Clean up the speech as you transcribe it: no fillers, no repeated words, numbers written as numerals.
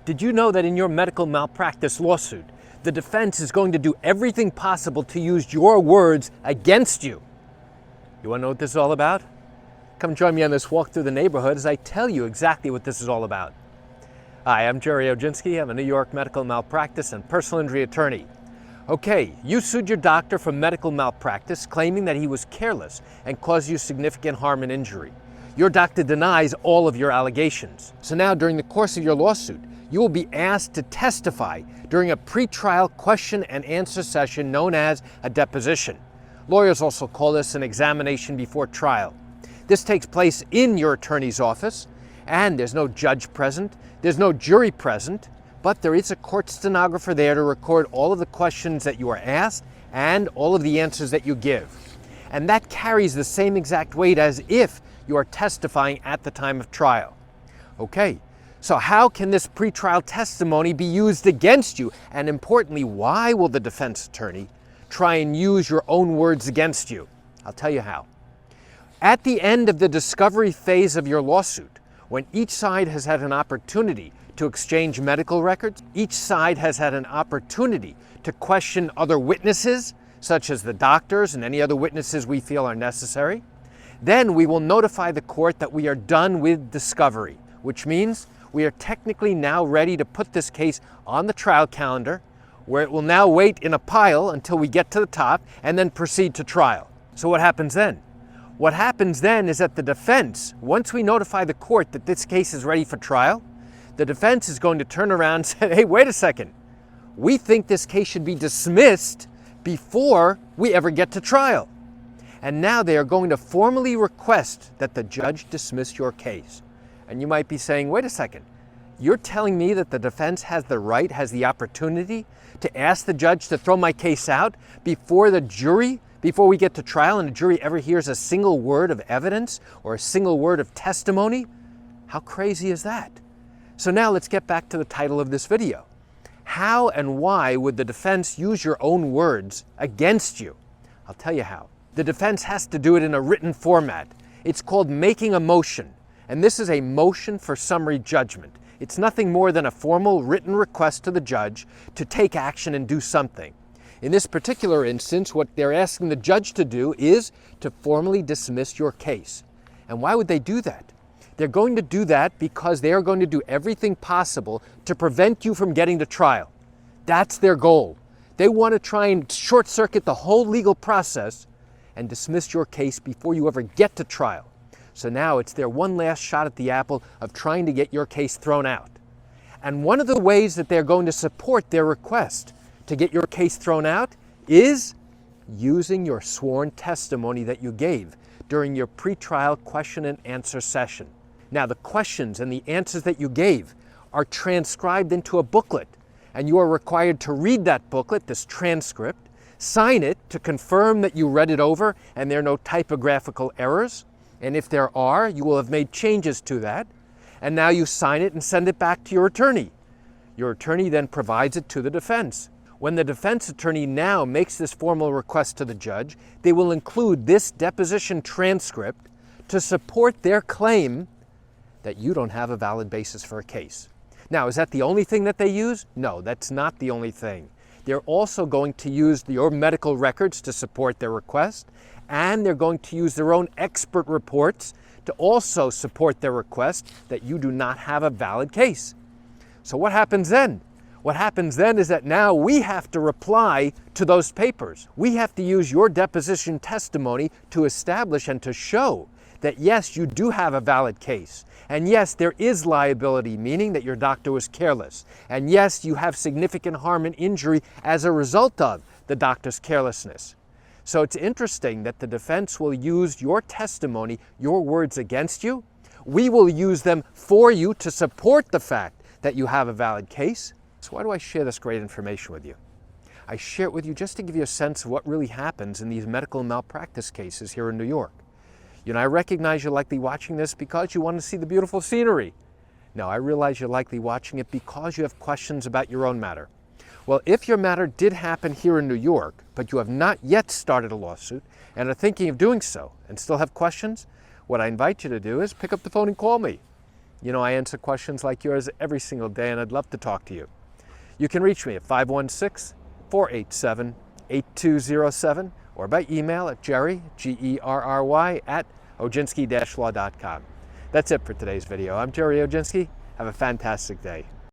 Did you know that in your medical malpractice lawsuit, the defense is going to do everything possible to use your words against you? You want to know what this is all about? Come join me on this walk through the neighborhood as I tell you exactly what this is all about. Hi, I'm Gerry Oginski. I'm a New York medical malpractice and personal injury attorney. Okay, you sued your doctor for medical malpractice, claiming that he was careless and caused you significant harm and injury. Your doctor denies all of your allegations. So now, during the course of your lawsuit, you will be asked to testify during a pretrial question and answer session known as a deposition. Lawyers also call this an examination before trial. This takes place in your attorney's office, and there's no judge present, there's no jury present, but there is a court stenographer there to record all of the questions that you are asked and all of the answers that you give. And that carries the same exact weight as if you are testifying at the time of trial. Okay, so how can this pretrial testimony be used against you? And importantly, why will the defense attorney try and use your own words against you? I'll tell you how. At the end of the discovery phase of your lawsuit, when each side has had an opportunity to exchange medical records, each side has had an opportunity to question other witnesses, such as the doctors and any other witnesses we feel are necessary, then we will notify the court that we are done with discovery, which means we are technically now ready to put this case on the trial calendar, where it will now wait in a pile until we get to the top and then proceed to trial. So what happens then? What happens then is that the defense, once we notify the court that this case is ready for trial, the defense is going to turn around and say, hey, wait a second. We think this case should be dismissed before we ever get to trial. And now they are going to formally request that the judge dismiss your case. And you might be saying, wait a second, you're telling me that the defense has the right, has the opportunity to ask the judge to throw my case out before we get to trial and the jury ever hears a single word of evidence or a single word of testimony? How crazy is that? So now let's get back to the title of this video. How and why would the defense use your own words against you? I'll tell you how. The defense has to do it in a written format. It's called making a motion. And this is a motion for summary judgment. It's nothing more than a formal written request to the judge to take action and do something. In this particular instance, what they're asking the judge to do is to formally dismiss your case. And why would they do that? They're going to do that because they are going to do everything possible to prevent you from getting to trial. That's their goal. They want to try and short-circuit the whole legal process and dismiss your case before you ever get to trial. So now it's their one last shot at the apple of trying to get your case thrown out. And one of the ways that they're going to support their request to get your case thrown out is using your sworn testimony that you gave during your pretrial question and answer session. Now, the questions and the answers that you gave are transcribed into a booklet, and you are required to read that booklet, this transcript, sign it to confirm that you read it over and there are no typographical errors. And if there are, you will have made changes to that. And now you sign it and send it back to your attorney. Your attorney then provides it to the defense. When the defense attorney now makes this formal request to the judge, they will include this deposition transcript to support their claim that you don't have a valid basis for a case. Now, is that the only thing that they use? No, that's not the only thing. They're also going to use your medical records to support their request, and they're going to use their own expert reports to also support their request that you do not have a valid case. So what happens then? What happens then is that now we have to reply to those papers. We have to use your deposition testimony to establish and to show that yes, you do have a valid case. And yes, there is liability, meaning that your doctor was careless. And yes, you have significant harm and injury as a result of the doctor's carelessness. So it's interesting that the defense will use your testimony, your words against you. We will use them for you to support the fact that you have a valid case. So why do I share this great information with you? I share it with you just to give you a sense of what really happens in these medical malpractice cases here in New York. You know, I recognize you're likely watching this because you want to see the beautiful scenery. No, I realize you're likely watching it because you have questions about your own matter. Well, if your matter did happen here in New York, but you have not yet started a lawsuit and are thinking of doing so and still have questions, what I invite you to do is pick up the phone and call me. You know, I answer questions like yours every single day, and I'd love to talk to you. You can reach me at 516-487-8207 or by email at Gerry, Gerry, at Oginski-law.com. That's it for today's video. I'm Gerry Oginski. Have a fantastic day.